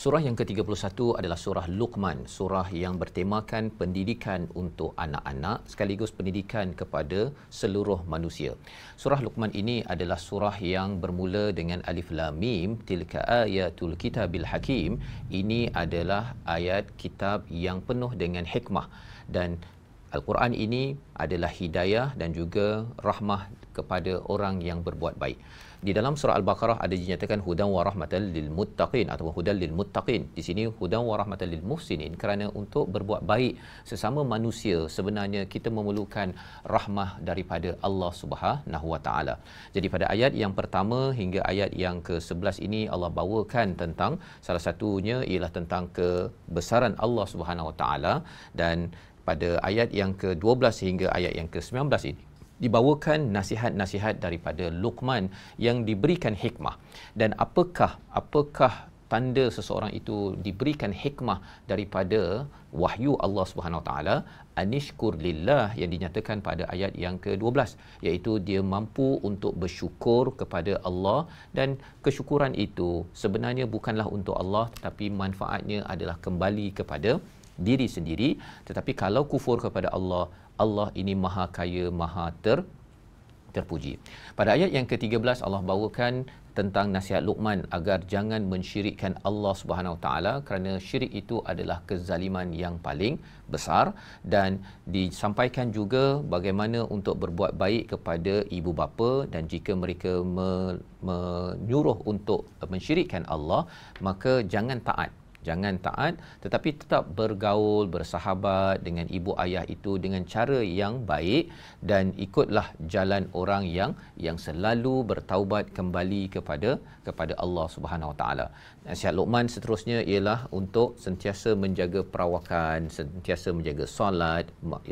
Surah yang ke-31 adalah surah Luqman, surah yang bertemakan pendidikan untuk anak-anak sekaligus pendidikan kepada seluruh manusia. Surah Luqman ini adalah surah yang bermula dengan alif lam mim, tilka ayatul kitabil hakim. Ini adalah ayat kitab yang penuh dengan hikmah, dan Al-Quran ini adalah hidayah dan juga rahmah kepada orang yang berbuat baik. Di dalam surah Al-Baqarah ada dinyatakan hudan wa rahmatan lil muttaqin atau hudan lil muttaqin. Di sini hudan wa rahmatan lil muhsinin, kerana untuk berbuat baik sesama manusia sebenarnya kita memerlukan rahmah daripada Allah Subhanahu wa taala. Jadi pada ayat yang pertama hingga ayat yang ke-11 ini Allah bawakan tentang salah satunya ialah tentang kebesaran Allah Subhanahu wa taala, dan pada ayat yang ke-12 hingga ayat yang ke-19 ini dibawakan nasihat-nasihat daripada Luqman yang diberikan hikmah. Dan apakah tanda seseorang itu diberikan hikmah daripada wahyu Allah Subhanahu Wa Taala? Anishkur lillah yang dinyatakan pada ayat yang ke-12, iaitu dia mampu untuk bersyukur kepada Allah, dan kesyukuran itu sebenarnya bukanlah untuk Allah tetapi manfaatnya adalah kembali kepada diri sendiri. Tetapi kalau kufur kepada Allah, Allah ini maha kaya, maha terpuji. Pada ayat yang ke-13 Allah bawakan tentang nasihat Luqman agar jangan mensyirikkan Allah Subhanahu Wa Taala, kerana syirik itu adalah kezaliman yang paling besar. Dan disampaikan juga bagaimana untuk berbuat baik kepada ibu bapa, dan jika mereka menyuruh untuk mensyirikkan Allah, maka jangan taat tetapi tetap bergaul, bersahabat dengan ibu ayah itu dengan cara yang baik, dan ikutlah jalan orang yang selalu bertaubat kembali kepada Allah Subhanahu Wa Taala. Nasihat Luqman seterusnya ialah untuk sentiasa menjaga perawakan, sentiasa menjaga solat,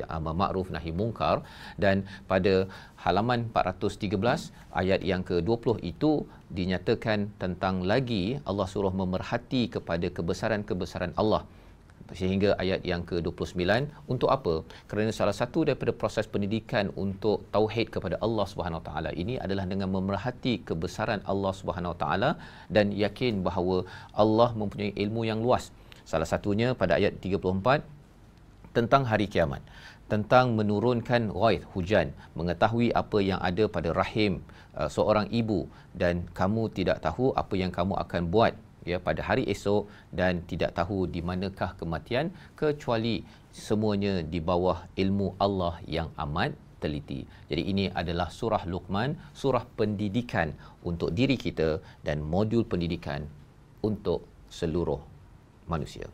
amar makruf nahi mungkar. Dan pada halaman 413 ayat yang ke-20 itu dinyatakan tentang lagi Allah suruh memerhati kepada kebesaran Allah, sehingga ayat yang ke-29. Untuk apa? Kerana salah satu daripada proses pendidikan untuk tauhid kepada Allah Subhanahu Wa Taala ini adalah dengan memerhati kebesaran Allah Subhanahu Wa Taala dan yakin bahawa Allah mempunyai ilmu yang luas. Salah satunya pada ayat 34 tentang hari kiamat, tentang menurunkan ghaith, hujan, mengetahui apa yang ada pada rahim seorang ibu, dan kamu tidak tahu apa yang kamu akan buat pada hari esok, dan tidak tahu di manakah kematian, kecuali semuanya di bawah ilmu Allah yang amat teliti. Jadi ini adalah surah Luqman, surah pendidikan untuk diri kita dan modul pendidikan untuk seluruh manusia.